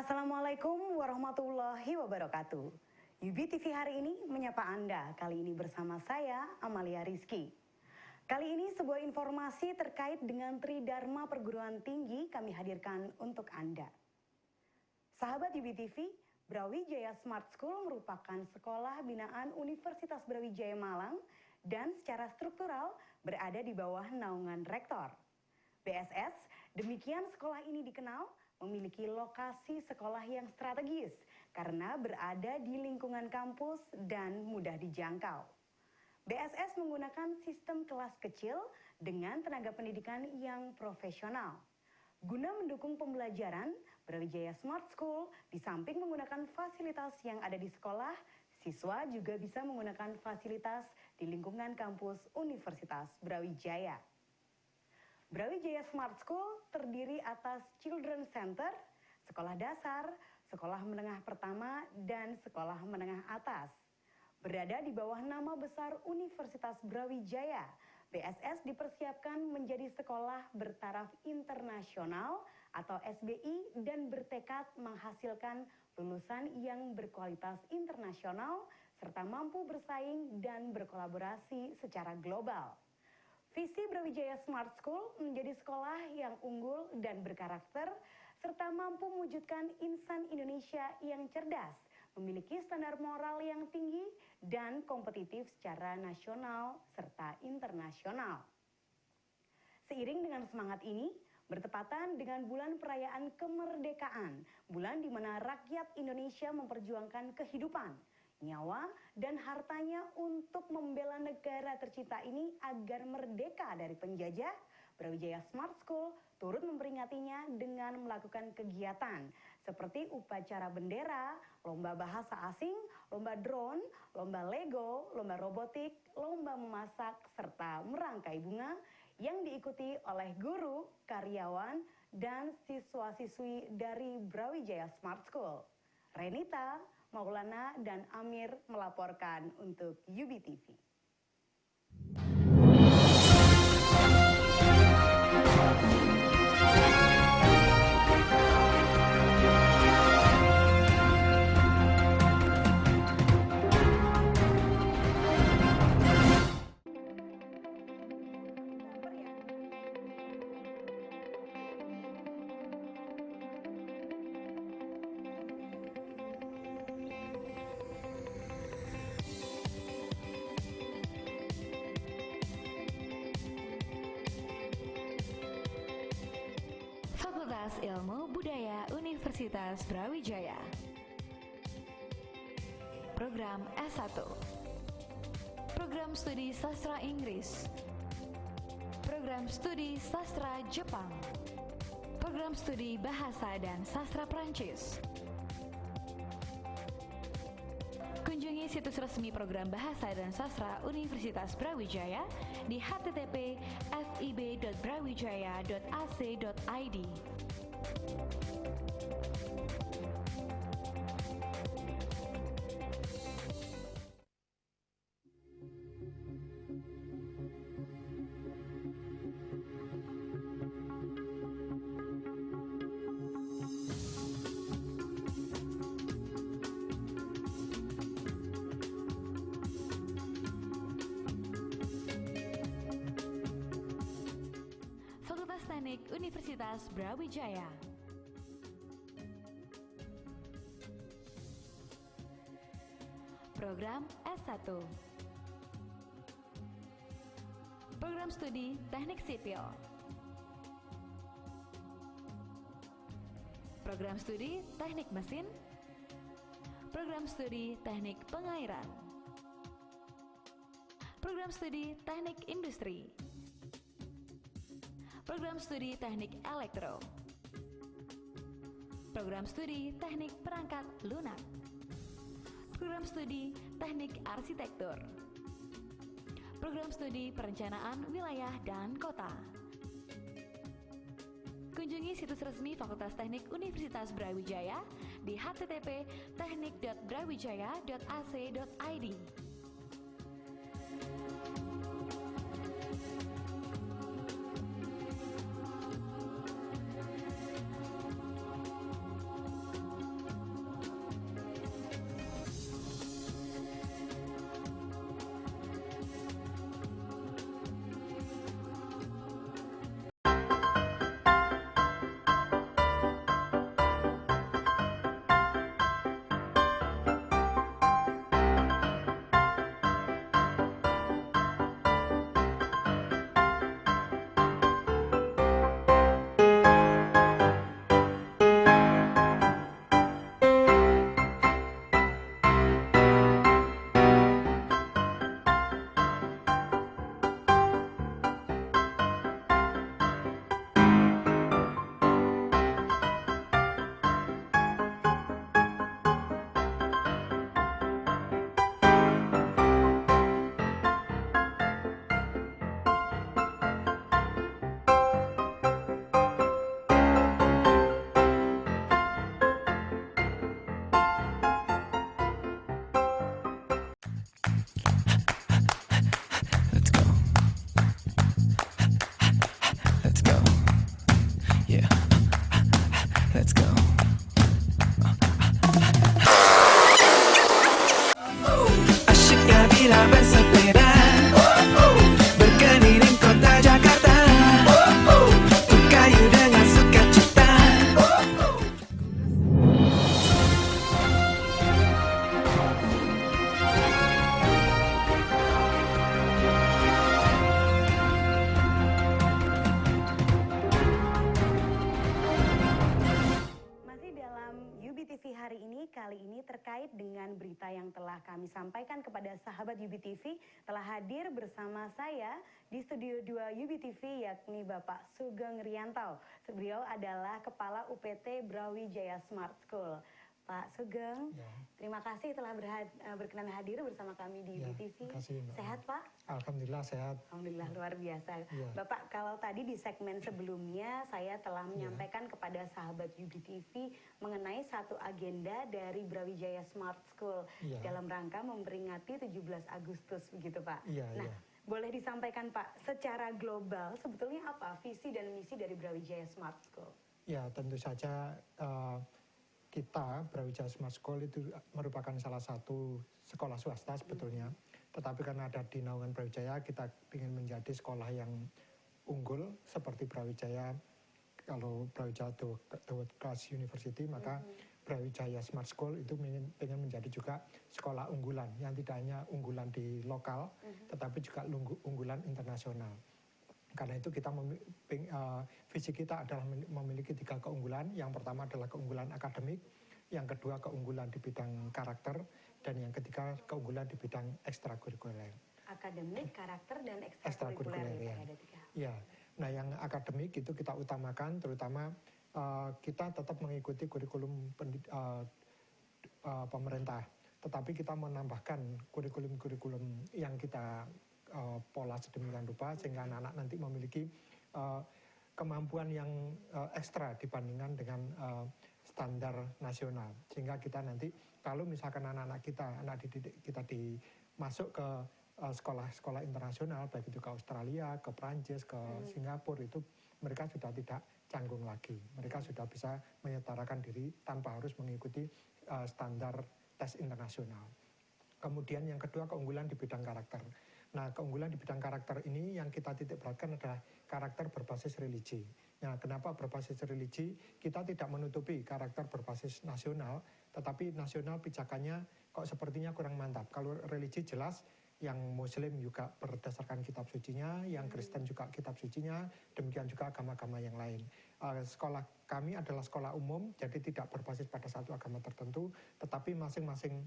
Assalamualaikum warahmatullahi wabarakatuh. UB TV hari ini menyapa Anda, kali ini bersama saya Amalia Rizky. Kali ini sebuah informasi terkait dengan Tridharma Perguruan Tinggi kami hadirkan untuk Anda. Sahabat UB TV, Brawijaya Smart School merupakan sekolah binaan Universitas Brawijaya Malang dan secara struktural berada di bawah naungan rektor. BSS, demikian sekolah ini dikenal memiliki lokasi sekolah yang strategis karena berada di lingkungan kampus dan mudah dijangkau. BSS menggunakan sistem kelas kecil dengan tenaga pendidikan yang profesional. Guna mendukung pembelajaran, Brawijaya Smart School di samping menggunakan fasilitas yang ada di sekolah, siswa juga bisa menggunakan fasilitas di lingkungan kampus Universitas Brawijaya. Brawijaya Smart School terdiri atas Children Center, sekolah dasar, sekolah menengah pertama, dan sekolah menengah atas. Berada di bawah nama besar Universitas Brawijaya, BSS dipersiapkan menjadi sekolah bertaraf internasional atau SBI dan bertekad menghasilkan lulusan yang berkualitas internasional serta mampu bersaing dan berkolaborasi secara global. Visi Brawijaya Smart School menjadi sekolah yang unggul dan berkarakter, serta mampu mewujudkan insan Indonesia yang cerdas, memiliki standar moral yang tinggi, dan kompetitif secara nasional serta internasional. Seiring dengan semangat ini, bertepatan dengan bulan perayaan kemerdekaan, bulan di mana rakyat Indonesia memperjuangkan kehidupan, nyawa, dan hartanya untuk membela negara tercinta ini agar merdeka dari penjajah, Brawijaya Smart School turut memperingatinya dengan melakukan kegiatan seperti upacara bendera, lomba bahasa asing, lomba drone, lomba Lego, lomba robotik, lomba memasak, serta merangkai bunga yang diikuti oleh guru, karyawan, dan siswa-siswi dari Brawijaya Smart School. Renita, Maulana, dan Amir melaporkan untuk UB TV. Fakultas Ilmu Budaya Universitas Brawijaya. Program S1. Program Studi Sastra Inggris. Program Studi Sastra Jepang. Program Studi Bahasa dan Sastra Perancis. Kunjungi situs resmi Program Bahasa dan Sastra Universitas Brawijaya di http://fib.brawijaya.ac.id. Teknik Universitas Brawijaya. Program S1. Program Studi Teknik Sipil. Program Studi Teknik Mesin. Program Studi Teknik Pengairan. Program Studi Teknik Industri. Program Studi Teknik Elektro. Program Studi Teknik Perangkat Lunak. Program Studi Teknik Arsitektur. Program Studi Perencanaan Wilayah dan Kota. Kunjungi situs resmi Fakultas Teknik Universitas Brawijaya di http://teknik.brawijaya.ac.id. program UBTV hari ini kali ini terkait dengan berita yang telah kami sampaikan kepada sahabat UBTV. Telah hadir bersama saya di studio 2 UBTV yakni Bapak Sugeng Rianto. Beliau adalah Kepala UPT Brawijaya Smart School. Pak Sugeng, terima kasih telah berkenan hadir bersama kami di UBTV. Sehat Pak? Alhamdulillah sehat. Alhamdulillah luar biasa. Ya. Bapak, kalau tadi di segmen sebelumnya saya telah menyampaikan kepada sahabat UBTV mengenai satu agenda dari Brawijaya Smart School dalam rangka memperingati 17 Agustus begitu Pak. Nah, boleh disampaikan Pak, secara global sebetulnya apa visi dan misi dari Brawijaya Smart School? Ya, tentu saja kita Brawijaya Smart School itu merupakan salah satu sekolah swasta sebetulnya. Tetapi karena ada di naungan Brawijaya, kita ingin menjadi sekolah yang unggul seperti Brawijaya. Kalau Brawijaya World Class University, maka Brawijaya Smart School itu ingin menjadi juga sekolah unggulan, yang tidak hanya unggulan di lokal, tetapi juga unggulan internasional. Karena itu kita visi kita adalah memiliki 3 keunggulan. Yang pertama adalah keunggulan akademik, yang kedua keunggulan di bidang karakter, dan yang ketiga keunggulan di bidang ekstrakurikuler. Akademik, karakter, dan ekstrakurikuler ya. Ya, nah yang akademik itu kita utamakan, terutama kita tetap mengikuti kurikulum pemerintah, tetapi kita menambahkan kurikulum yang kita pola sedemikian rupa sehingga anak-anak nanti memiliki kemampuan yang ekstra dibandingkan dengan standar nasional, sehingga kita nanti kalau misalkan anak-anak kita, anak didik kita masuk ke sekolah-sekolah internasional, baik itu ke Australia, ke Prancis, ke Singapura, itu mereka sudah tidak canggung lagi, mereka sudah bisa menyetarakan diri tanpa harus mengikuti standar tes internasional. Kemudian yang kedua keunggulan di bidang karakter. Nah, keunggulan di bidang karakter ini yang kita titik beratkan adalah karakter berbasis religi. Nah, kenapa berbasis religi? Kita tidak menutupi karakter berbasis nasional, tetapi nasional pijakannya kok sepertinya kurang mantap. Kalau religi jelas, yang Muslim juga berdasarkan kitab sucinya, yang Kristen juga kitab sucinya, demikian juga agama-agama yang lain. Sekolah kami adalah sekolah umum, jadi tidak berbasis pada satu agama tertentu, tetapi masing-masing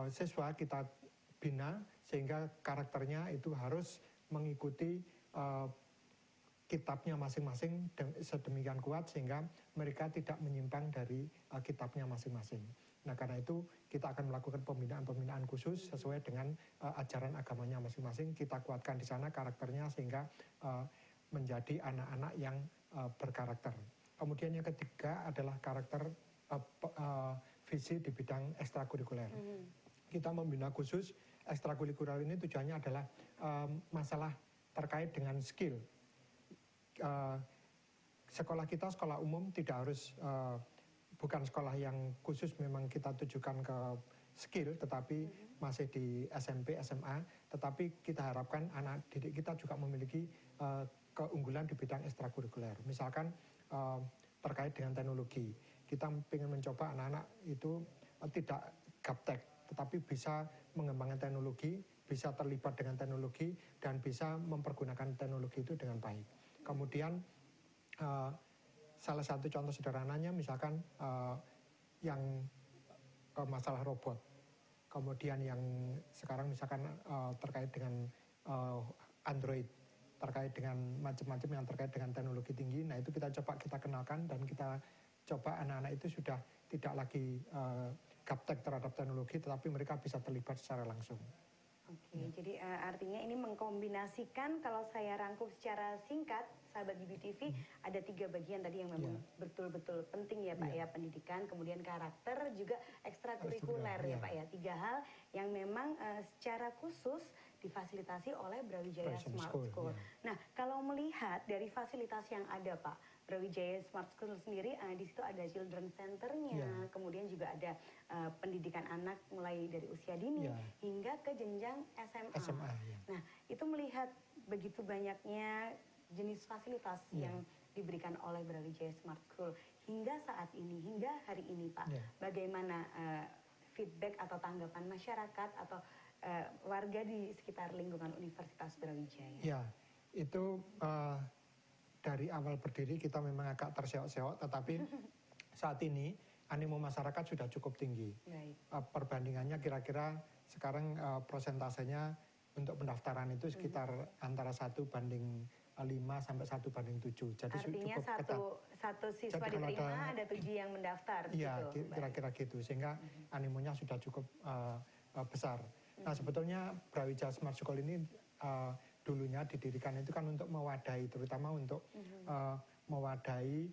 siswa kita bina sehingga karakternya itu harus mengikuti kitabnya masing-masing sedemikian kuat sehingga mereka tidak menyimpang dari kitabnya masing-masing. Nah, karena itu kita akan melakukan pembinaan-pembinaan khusus sesuai dengan ajaran agamanya masing-masing. Kita kuatkan di sana karakternya sehingga menjadi anak-anak yang berkarakter. Kemudian yang ketiga adalah karakter visi di bidang ekstrakurikuler. Kita membina khusus ekstrakurikuler ini tujuannya adalah masalah terkait dengan skill. Sekolah kita sekolah umum tidak harus bukan sekolah yang khusus memang kita tujukan ke skill, tetapi masih di SMP, SMA, tetapi kita harapkan anak didik kita juga memiliki keunggulan di bidang ekstrakurikuler. Misalkan terkait dengan teknologi, kita ingin mencoba anak-anak itu tidak gaptek, tetapi bisa mengembangkan teknologi, bisa terlibat dengan teknologi, dan bisa mempergunakan teknologi itu dengan baik. Kemudian salah satu contoh sederhananya misalkan yang masalah robot. Kemudian yang sekarang misalkan terkait dengan Android, terkait dengan macam-macam yang terkait dengan teknologi tinggi. Nah, itu kita coba kita kenalkan dan kita coba anak-anak itu sudah tidak lagi gaptek terhadap teknologi, tetapi mereka bisa terlibat secara langsung. Oke, jadi artinya ini mengkombinasikan, kalau saya rangkum secara singkat, sahabat UBTV, ada 3 bagian tadi yang memang betul-betul penting ya Pak ya, pendidikan, kemudian karakter, juga ekstrakurikuler ya Pak ya, 3 hal yang memang secara khusus difasilitasi oleh Brawijaya Smart School. Nah, kalau melihat dari fasilitas yang ada Pak, Brawijaya Smart School sendiri, di situ ada children center-nya, kemudian juga ada pendidikan anak mulai dari usia dini hingga ke jenjang SMA. Nah, itu melihat begitu banyaknya jenis fasilitas yang diberikan oleh Brawijaya Smart School hingga saat ini, hingga hari ini Pak, bagaimana feedback atau tanggapan masyarakat atau warga di sekitar lingkungan Universitas Brawijaya? Ya, itu dari awal berdiri kita memang agak terseok-seok, tetapi saat ini animo masyarakat sudah cukup tinggi. Baik. Perbandingannya kira-kira sekarang prosentasenya untuk pendaftaran itu sekitar antara 1:5 sampai 1:7. Jadi Artinya cukup ketat. satu siswa Jadi kalau diterima ada 7 yang mendaftar. Iya, gitu. kira-kira gitu. Sehingga animonya sudah cukup besar. Nah, sebetulnya Brawijaya Smart School ini dulunya didirikan itu kan untuk mewadahi, terutama untuk mewadahi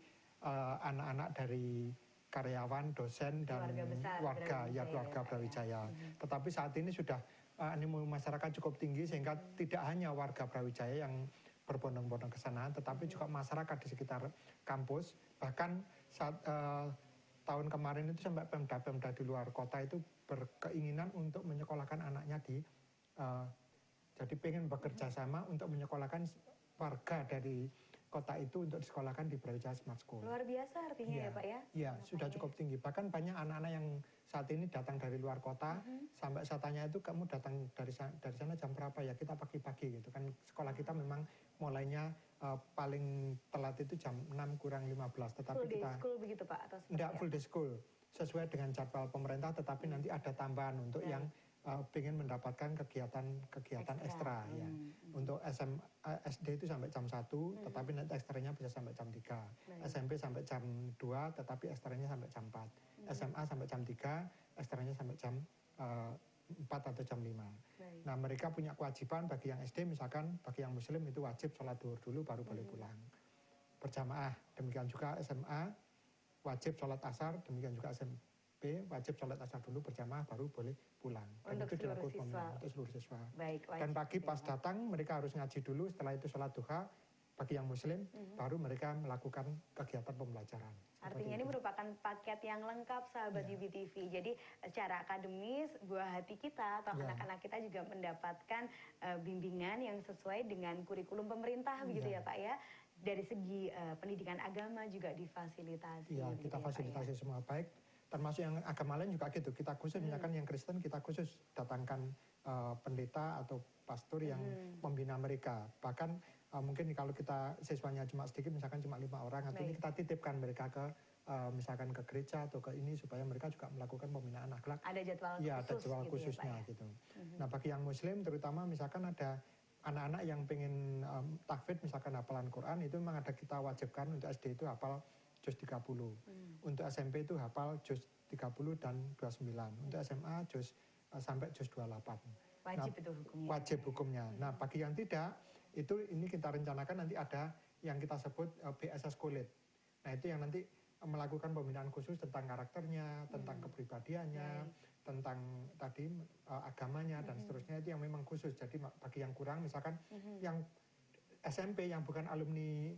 anak-anak dari karyawan, dosen, dan keluarga Brawijaya. Tetapi saat ini sudah animo masyarakat cukup tinggi sehingga tidak hanya warga Brawijaya yang berbondong-bondong ke sana, tetapi juga masyarakat di sekitar kampus. Bahkan saat tahun kemarin itu sampai pemda-pemda di luar kota itu berkeinginan untuk menyekolahkan anaknya jadi pengen bekerja sama untuk menyekolahkan warga dari kota itu untuk disekolahkan di Brawijaya Smart School. Luar biasa artinya ya Pak ya? Iya, sudah cukup tinggi. Bahkan banyak anak-anak yang saat ini datang dari luar kota, sampai saya tanya itu kamu datang dari sana jam berapa ya? Kita pagi-pagi gitu kan. Sekolah kita memang mulainya paling telat itu jam 6:15. Tetapi full day school begitu Pak? Atau enggak full day school, sesuai dengan jadwal pemerintah, tetapi nanti ada tambahan untuk yang pengen mendapatkan kegiatan ekstra ya. Untuk SD itu sampai jam 1, tetapi nanti ekstranya bisa sampai jam 3. SMP sampai jam 2, tetapi ekstranya sampai jam 4. SMA sampai jam 3, ekstranya sampai jam 4 atau jam 5. Nah, mereka punya kewajiban bagi yang SD, misalkan bagi yang muslim itu wajib sholat zuhur dulu baru boleh pulang berjamaah. Demikian juga SMA wajib sholat asar, demikian juga SMP wajib sholat asar dulu berjamaah baru boleh pulang. Dan untuk itu dilakukan untuk seluruh siswa. Baik, dan pagi pas datang mereka harus ngaji dulu, setelah itu sholat duha bagi yang muslim, baru mereka melakukan kegiatan pembelajaran. Artinya ini merupakan paket yang lengkap sahabat UBTV. Jadi secara akademis buah hati kita atau anak-anak kita juga mendapatkan bimbingan yang sesuai dengan kurikulum pemerintah begitu ya Pak ya. Dari segi pendidikan agama juga difasilitasi. Iya, kita fasilitasi semua baik. Termasuk yang agama lain juga gitu. Kita khusus, misalkan yang Kristen kita khusus datangkan pendeta atau pastor yang membina mereka. Bahkan mungkin kalau kita siswanya cuma sedikit, misalkan cuma 5 orang, artinya kita titipkan mereka ke misalkan ke gereja atau ke ini supaya mereka juga melakukan pembinaan akhlak. Ada jadwal khusus. Iya, ada jadwal khususnya gitu. Nah, bagi yang Muslim terutama misalkan ada anak-anak yang pengen tahfidz, misalkan hafalan Quran, itu memang ada kita wajibkan untuk SD itu hafal juz 30. Untuk SMP itu hafal juz 30 dan 29. Untuk SMA sampai juz 28. Wajib itu hukumnya. Wajib hukumnya. Nah, bagi yang tidak, ini kita rencanakan nanti ada yang kita sebut BSS Kulit. Nah, itu yang nanti melakukan pembinaan khusus tentang karakternya, tentang kepribadiannya, tentang tadi agamanya dan seterusnya, itu yang memang khusus. Jadi bagi yang kurang, misalkan yang SMP yang bukan alumni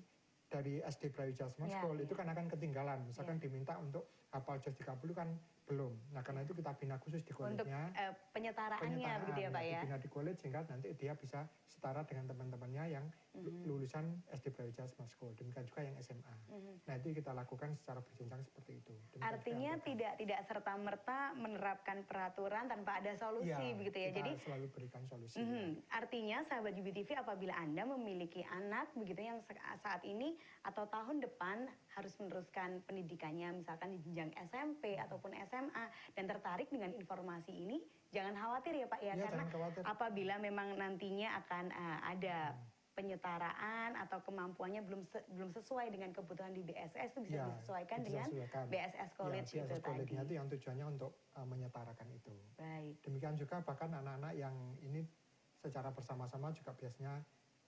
dari SD Brawijaya Smart School itu kan akan ketinggalan. Misalkan diminta untuk hafal juz 30 kan belum. Nah, karena itu kita bina khusus di college-nya. Untuk penyetaraannya begitu ya Pak ya. Dibina di college sehingga nanti dia bisa setara dengan teman-temannya yang lulusan SD Brawijaya Smart School. Demikian juga yang SMA. Nah, itu kita lakukan secara berjenjang seperti itu. Demikian artinya tidak serta-merta menerapkan peraturan tanpa ada solusi begitu ya. Jadi kita selalu berikan solusi. Artinya sahabat UBTV, apabila Anda memiliki anak begitu yang saat ini atau tahun depan harus meneruskan pendidikannya misalkan di jenjang SMP ataupun SMA dan tertarik dengan informasi ini, jangan khawatir ya Pak ya, karena apabila memang nantinya akan ada penyetaraan atau kemampuannya belum sesuai dengan kebutuhan di BSS, itu bisa disesuaikan dengan BSS College itu BSS College-nya tadi. itu yang tujuannya untuk menyetarakan itu. Baik. Demikian juga bahkan anak-anak yang ini secara bersama-sama juga biasanya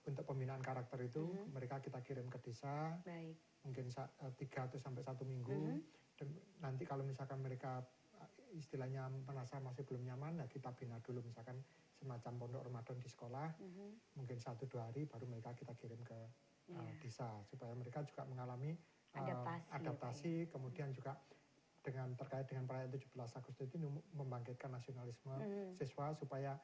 untuk pembinaan karakter itu mereka kita kirim ke desa. Baik. Mungkin 3 atau sampai 1 minggu. Dan nanti kalau misalkan mereka istilahnya merasa masih belum nyaman, ya kita bina dulu misalkan semacam pondok Ramadan di sekolah, mungkin 1-2 hari baru mereka kita kirim ke desa supaya mereka juga mengalami adaptasi, kemudian juga terkait dengan perayaan 17 Agustus itu membangkitkan nasionalisme siswa supaya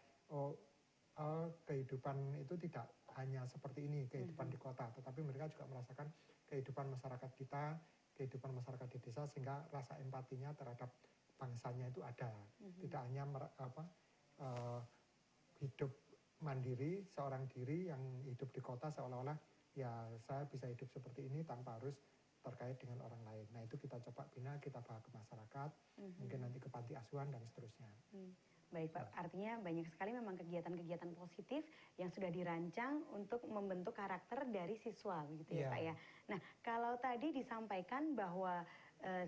kehidupan itu tidak hanya seperti ini, kehidupan di kota, tetapi mereka juga merasakan kehidupan masyarakat kita, kehidupan masyarakat di desa, sehingga rasa empatinya terhadap bangsanya itu ada. Tidak hanya hidup mandiri, seorang diri yang hidup di kota seolah-olah ya saya bisa hidup seperti ini tanpa harus terkait dengan orang lain. Nah itu kita coba bina, kita bawa ke masyarakat, mungkin nanti ke panti asuhan dan seterusnya. Baik Pak, artinya banyak sekali memang kegiatan-kegiatan positif yang sudah dirancang untuk membentuk karakter dari siswa, begitu ya Pak ya. Nah, kalau tadi disampaikan bahwa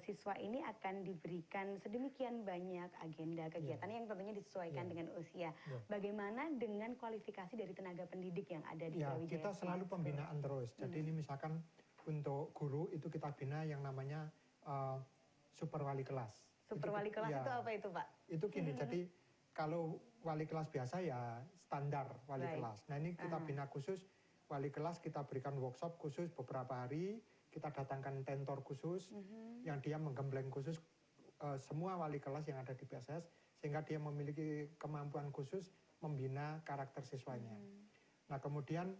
siswa ini akan diberikan sedemikian banyak agenda kegiatan yang tentunya disesuaikan dengan usia. Bagaimana dengan kualifikasi dari tenaga pendidik yang ada di Brawijaya? Kita selalu pembinaan terus. Jadi ini misalkan untuk guru itu kita bina yang namanya super wali kelas. Super wali kelas itu apa itu Pak? Itu gini, jadi kalau wali kelas biasa ya standar wali kelas. Nah ini kita bina khusus wali kelas, kita berikan workshop khusus beberapa hari, kita datangkan tentor khusus yang dia menggembleng khusus semua wali kelas yang ada di PSS, sehingga dia memiliki kemampuan khusus membina karakter siswanya. Nah kemudian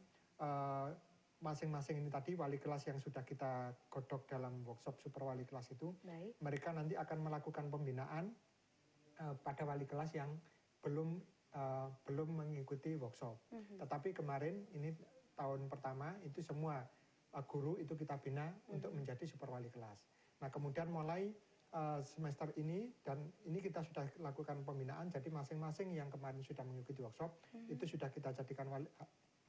masing-masing ini tadi wali kelas yang sudah kita godok dalam workshop super wali kelas itu, mereka nanti akan melakukan pembinaan pada wali kelas yang belum mengikuti workshop. Tetapi kemarin ini tahun pertama itu semua guru itu kita bina untuk menjadi super wali kelas. Nah kemudian mulai semester ini dan ini kita sudah lakukan pembinaan, jadi masing-masing yang kemarin sudah mengikuti workshop itu sudah kita jadikan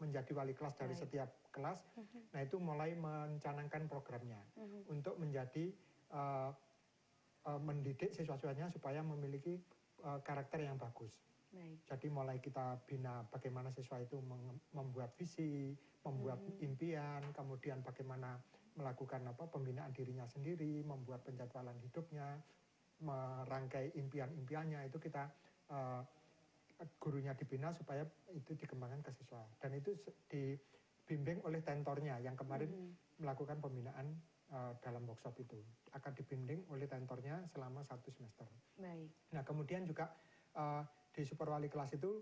menjadi wali kelas dari setiap kelas. Nah itu mulai mencanangkan programnya untuk menjadi mendidik siswa-siswanya supaya memiliki karakter yang bagus. Jadi mulai kita bina bagaimana siswa itu membuat visi, membuat impian, kemudian bagaimana melakukan pembinaan dirinya sendiri, membuat penjadwalan hidupnya, merangkai impian-impiannya, itu kita gurunya dibina supaya itu dikembangkan ke siswa. Dan itu dibimbing oleh tentornya yang kemarin melakukan pembinaan dalam workshop itu. Akan dibimbing oleh tentornya selama 1 semester. Nah kemudian juga di super wali kelas itu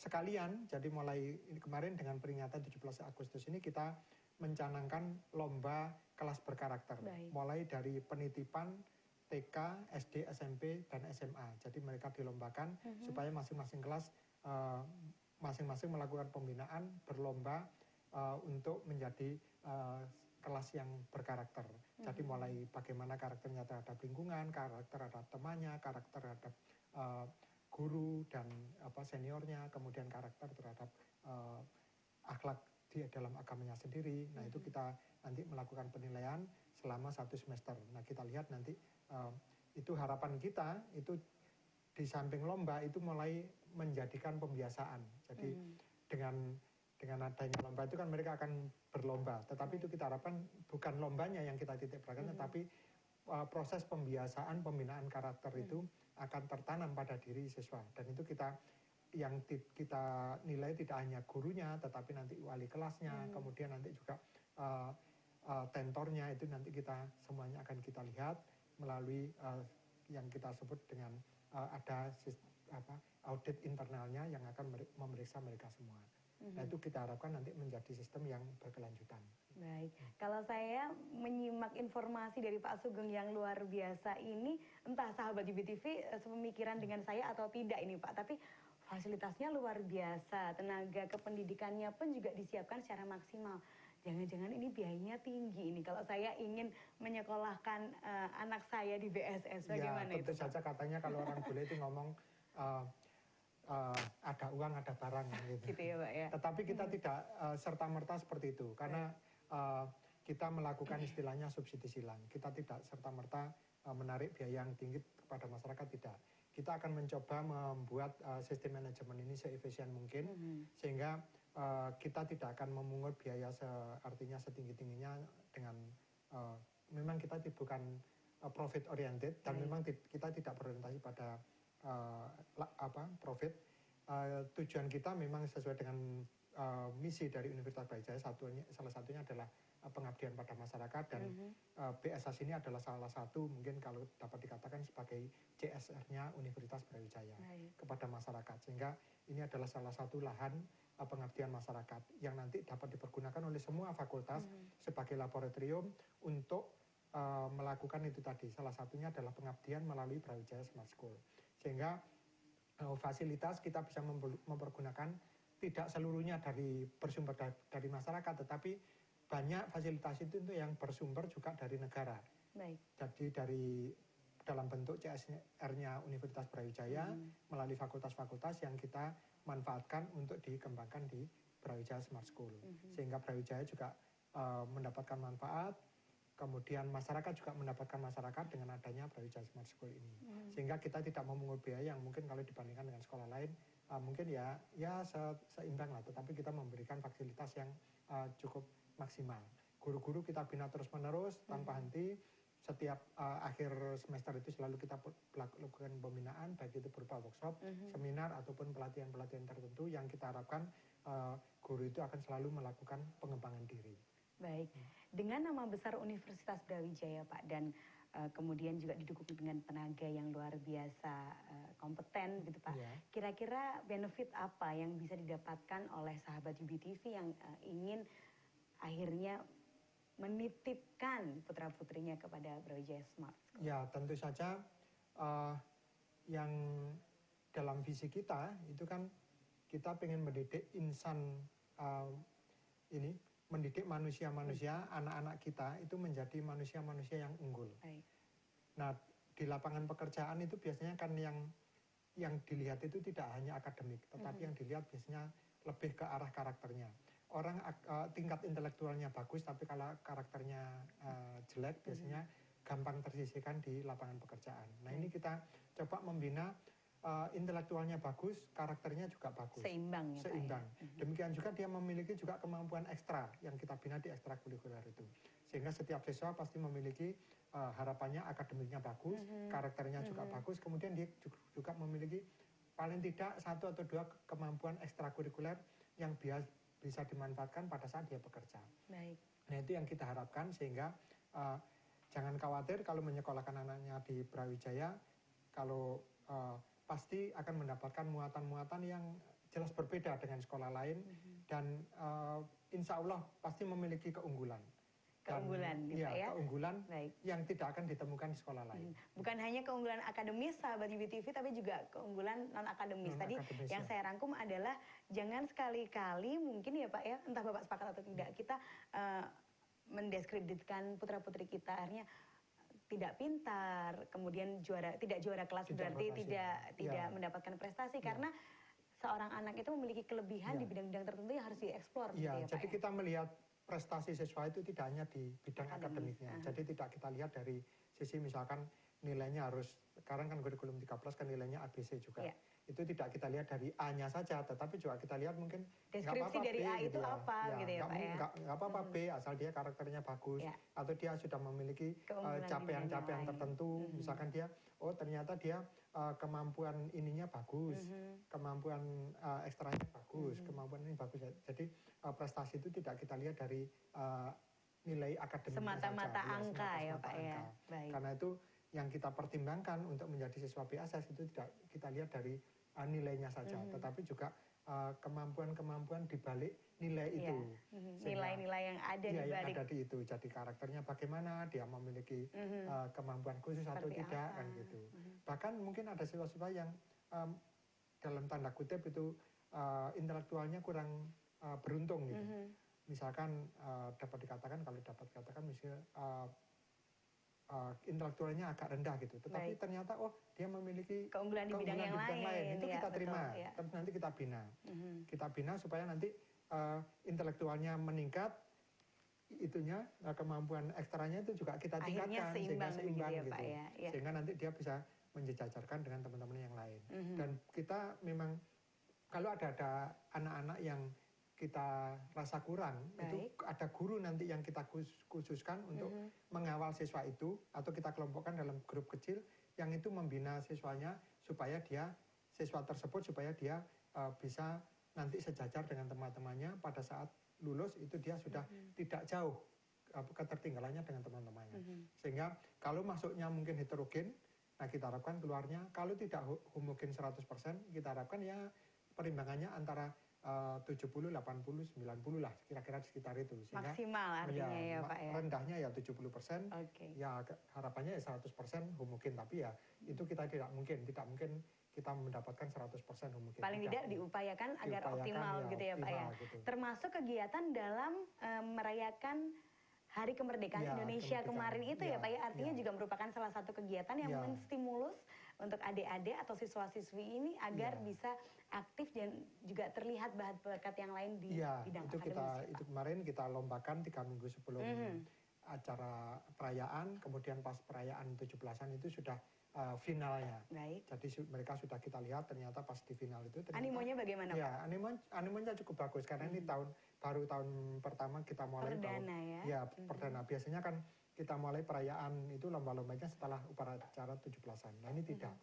sekalian, jadi mulai kemarin dengan peringatan 17 Agustus ini kita mencanangkan lomba kelas berkarakter. Mulai dari penitipan TK, SD, SMP, dan SMA. Jadi mereka dilombakan supaya masing-masing kelas masing-masing melakukan pembinaan, berlomba untuk menjadi kelas yang berkarakter. Jadi mulai bagaimana karakternya terhadap lingkungan, karakter terhadap temannya, karakter terhadap guru dan seniornya, kemudian karakter terhadap akhlak di dalam agamanya sendiri. Nah itu kita nanti melakukan penilaian selama 1 semester. Nah kita lihat nanti itu harapan kita itu di samping lomba itu mulai menjadikan pembiasaan. Jadi dengan adanya lomba itu kan mereka akan berlomba, tetapi itu kita harapkan bukan lombanya yang kita titik beratkan, tetapi proses pembiasaan pembinaan karakter itu akan tertanam pada diri siswa. Dan itu kita nilai tidak hanya gurunya, tetapi nanti wali kelasnya, kemudian nanti juga tentornya, itu nanti kita semuanya akan kita lihat melalui yang kita sebut dengan ada audit internalnya yang akan memeriksa mereka semua. Nah itu kita harapkan nanti menjadi sistem yang berkelanjutan. Baik, kalau saya menyimak informasi dari Pak Sugeng yang luar biasa ini, entah sahabat UBTV sepemikiran dengan saya atau tidak ini Pak, tapi fasilitasnya luar biasa, tenaga kependidikannya pun juga disiapkan secara maksimal. Jangan-jangan ini biayanya tinggi ini kalau saya ingin menyekolahkan anak saya di BSS, bagaimana itu? Ya, tentu saja katanya kalau orang bule itu ngomong ada uang, ada barang gitu. Gitu ya Pak ya. Tetapi kita tidak serta-merta seperti itu, karena kita melakukan istilahnya subsidi silang. Kita tidak serta-merta menarik biaya yang tinggi kepada masyarakat, tidak. Kita akan mencoba membuat sistem manajemen ini seefisien mungkin, sehingga kita tidak akan memungut biaya artinya setinggi-tingginya dengan memang kita bukan profit oriented dan memang kita tidak berorientasi pada profit. Tujuan kita memang sesuai dengan misi dari Universitas Brawijaya, salah satunya adalah pengabdian pada masyarakat, dan BSS ini adalah salah satu mungkin kalau dapat dikatakan sebagai CSR-nya Universitas Brawijaya kepada masyarakat, sehingga ini adalah salah satu lahan pengabdian masyarakat yang nanti dapat dipergunakan oleh semua fakultas sebagai laboratorium untuk melakukan itu tadi. Salah satunya adalah pengabdian melalui Brawijaya Smart School, sehingga fasilitas kita bisa mempergunakan tidak seluruhnya bersumber dari masyarakat, tetapi banyak fasilitas itu untuk yang bersumber juga dari negara. Baik. Jadi dari dalam bentuk CSR-nya Universitas Brawijaya melalui fakultas-fakultas yang kita manfaatkan untuk dikembangkan di Brawijaya Smart School. Sehingga Brawijaya juga mendapatkan manfaat, kemudian masyarakat juga mendapatkan masyarakat dengan adanya Brawijaya Smart School ini. Sehingga kita tidak memungut biaya yang mungkin kalau dibandingkan dengan sekolah lain mungkin ya seimbang lah, tetapi kita memberikan fasilitas yang cukup maksimal. Guru-guru kita bina terus-menerus tanpa henti. Setiap akhir semester itu selalu kita lakukan pembinaan, baik itu berupa workshop, seminar, ataupun pelatihan-pelatihan tertentu yang kita harapkan guru itu akan selalu melakukan pengembangan diri. Baik, dengan nama besar Universitas Brawijaya Pak, dan kemudian juga didukung dengan tenaga yang luar biasa kompeten gitu Pak. Kira-kira benefit apa yang bisa didapatkan oleh sahabat UBTV yang ingin akhirnya menitipkan putra-putrinya kepada Brawijaya Smart School? Ya, tentu saja yang dalam visi kita itu kan kita pengen mendidik insan mendidik manusia-manusia, anak-anak kita itu menjadi manusia-manusia yang unggul. Baik. Nah, di lapangan pekerjaan itu biasanya kan yang dilihat itu tidak hanya akademik, tetapi yang dilihat biasanya lebih ke arah karakternya. Orang tingkat intelektualnya bagus, tapi kalau karakternya jelek, biasanya gampang tersisihkan di lapangan pekerjaan. Nah, ini kita coba membina intelektualnya bagus, karakternya juga bagus. Seimbang ya Seimbang. Pak ya? Demikian juga dia memiliki juga kemampuan ekstra yang kita bina di ekstrakurikuler itu. Sehingga setiap siswa pasti memiliki harapannya akademiknya bagus, karakternya juga bagus, kemudian dia juga memiliki paling tidak 1 atau 2 kemampuan ekstrakurikuler yang bisa dimanfaatkan pada saat dia bekerja. Baik. Nah, itu yang kita harapkan, sehingga jangan khawatir kalau menyekolahkan anaknya di Brawijaya, kalau pasti akan mendapatkan muatan-muatan yang jelas berbeda dengan sekolah lain, dan insya Allah pasti memiliki keunggulan. Keunggulan gitu ya? Keunggulan Baik. yang tidak akan ditemukan di sekolah lain. Bukan hanya keunggulan akademis sahabat UBTV, tapi juga keunggulan non-akademis. Tadi yang saya rangkum adalah jangan sekali-kali mungkin ya Pak ya, entah Bapak sepakat atau tidak, kita mendiskreditkan putra-putri kita, akhirnya tidak pintar, kemudian tidak juara kelas, berarti tidak mendapatkan prestasi, karena seorang anak itu memiliki kelebihan di bidang-bidang tertentu yang harus dieksplor. Iya, gitu ya, jadi Pak, kita melihat prestasi siswa itu tidak hanya di bidang akademiknya. Jadi tidak kita lihat dari sisi misalkan nilainya harus, sekarang kan kurikulum 13 kan nilainya ABC juga. Itu tidak kita lihat dari A-nya saja, tetapi juga kita lihat mungkin deskripsi dari A itu apa gitu ya Pak ya. Nggak apa-apa B, asal dia karakternya bagus, atau dia sudah memiliki capaian-capaian tertentu, misalkan dia, oh ternyata dia kemampuan ininya bagus, kemampuan ekstranya bagus, kemampuan ini bagus. Jadi prestasi itu tidak kita lihat dari nilai akademik semata-mata angka ya Pak ya. Karena itu yang kita pertimbangkan untuk menjadi siswa BASS itu tidak kita lihat dari nilainya saja, tetapi juga kemampuan-kemampuan di balik nilai itu. Nilai-nilai yang ada di balik. Yang ada di itu. Jadi karakternya bagaimana, dia memiliki kemampuan khusus atau tidak, kan gitu. Bahkan mungkin ada siswa-siswa yang dalam tanda kutip itu intelektualnya kurang beruntung gitu. Misalkan dapat dikatakan misalnya intelektualnya agak rendah gitu, tetapi ternyata dia memiliki keunggulan di bidang yang lain. Itu kita terima, tapi nanti kita bina. Kita bina supaya nanti intelektualnya meningkat, itunya kemampuan ekstranya itu juga kita tingkatkan sehingga seimbang gitu. Pak, ya. Sehingga nanti dia bisa menjejajarkan dengan teman-teman yang lain. Dan kita memang kalau ada anak-anak yang kita rasa kurang, itu ada guru nanti yang kita khususkan untuk mengawal siswa itu, atau kita kelompokkan dalam grup kecil yang itu membina siswanya supaya siswa tersebut bisa nanti sejajar dengan teman-temannya pada saat lulus, itu dia sudah tidak jauh ketertinggalannya dengan teman-temannya. Sehingga kalau masuknya mungkin heterogen, nah kita harapkan keluarnya kalau tidak homogen 100%, kita harapkan ya perimbangannya antara 70, 80, 90 lah, kira-kira sekitar itu. Sehingga, maksimal artinya ya Pak ya? Rendahnya ya 70%, ya harapannya ya 100% homogen, tapi ya itu kita tidak mungkin kita mendapatkan 100% homogen. Paling tidak diupayakan agar optimal ya, gitu ya Pak ya? Gitu. Termasuk kegiatan dalam merayakan Hari Kemerdekaan Indonesia kemarin itu ya Pak ya, artinya juga merupakan salah satu kegiatan yang menstimulus untuk adik-adik atau siswa-siswi ini agar bisa aktif dan juga terlihat bakat yang lain di bidang akademis. Itu kemarin kita lombakan 3 minggu sebelum acara perayaan, kemudian pas perayaan 17-an itu sudah finalnya. Jadi mereka sudah kita lihat ternyata pas di final itu. Animonya bagaimana Pak? Ya, animonya cukup bagus karena ini baru tahun pertama kita mulai. Perdana ya? Perdana. Biasanya kan kita mulai perayaan itu lomba-lombanya setelah upacara 17-an. Nah ini tidak.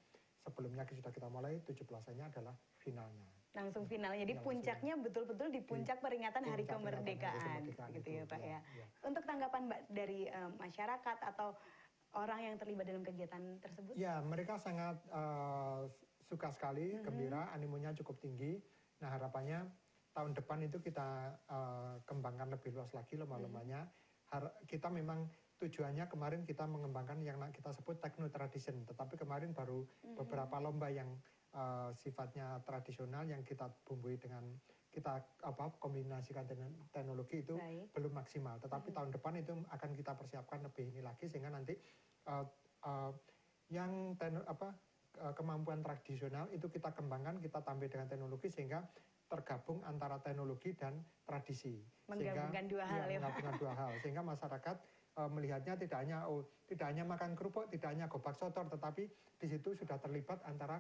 Sebelumnya sudah kita mulai 17-annya adalah finalnya. Langsung finalnya. Jadi puncaknya betul-betul di puncak peringatan Hari Kemerdekaan. Gitu ya Pak ya. Untuk tanggapan Mbak dari masyarakat atau orang yang terlibat dalam kegiatan tersebut? Ya, mereka sangat suka sekali, gembira, animonya cukup tinggi. Nah harapannya tahun depan itu kita kembangkan lebih luas lagi lomba-lombanya. Kita memang tujuannya kemarin kita mengembangkan yang kita sebut techno tradition, tetapi kemarin baru beberapa lomba yang sifatnya tradisional yang kita bumbui dengan kita kombinasikan dengan teknologi itu belum maksimal. Tetapi tahun depan itu akan kita persiapkan lebih ini lagi sehingga nanti yang kemampuan tradisional itu kita kembangkan, kita tambah dengan teknologi sehingga tergabung antara teknologi dan tradisi. Menggabungkan dua hal ya. Menggabungkan dua hal sehingga masyarakat melihatnya tidak hanya makan kerupuk, tidak hanya gobak sodor, tetapi di situ sudah terlibat antara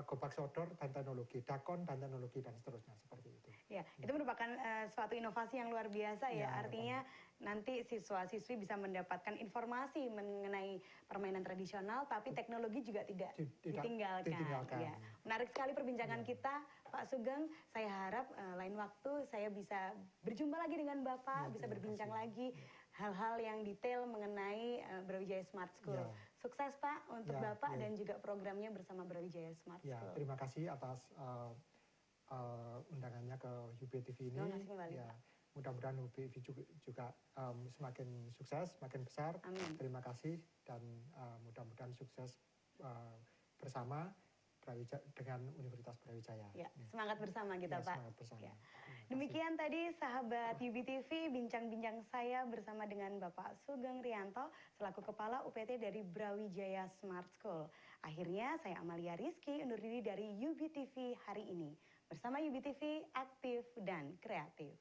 gobak sodor dan teknologi, dakon dan teknologi dan seterusnya seperti itu. Ya, itu merupakan suatu inovasi yang luar biasa ya. Artinya nanti siswa-siswi bisa mendapatkan informasi mengenai permainan tradisional, tapi teknologi juga tidak ditinggalkan. Ya. Menarik sekali perbincangan kita, Pak Sugeng. Saya harap lain waktu saya bisa berjumpa lagi dengan Bapak, bisa berbincang lagi hal-hal yang detail mengenai Brawijaya Smart School. Sukses Pak untuk Bapak dan juga programnya bersama Brawijaya Smart School. Terima kasih atas undangannya ke UBTV ini. Mudah-mudahan UBTV juga semakin sukses, semakin besar. Amin. Terima kasih dan mudah-mudahan sukses bersama dengan Universitas Brawijaya. Ya, semangat bersama kita Pak. Semangat bersama. Ya. Demikian tadi sahabat UBTV bincang-bincang saya bersama dengan Bapak Sugeng Rianto selaku Kepala UPT dari Brawijaya Smart School. Akhirnya saya Amalia Rizky undur diri dari UBTV hari ini. Bersama UBTV aktif dan kreatif.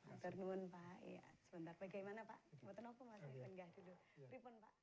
Matur nuwun Pak. Ya, sebentar bagaimana Pak? Mboten apa Mas? Enggak dulu. Pripun Pak?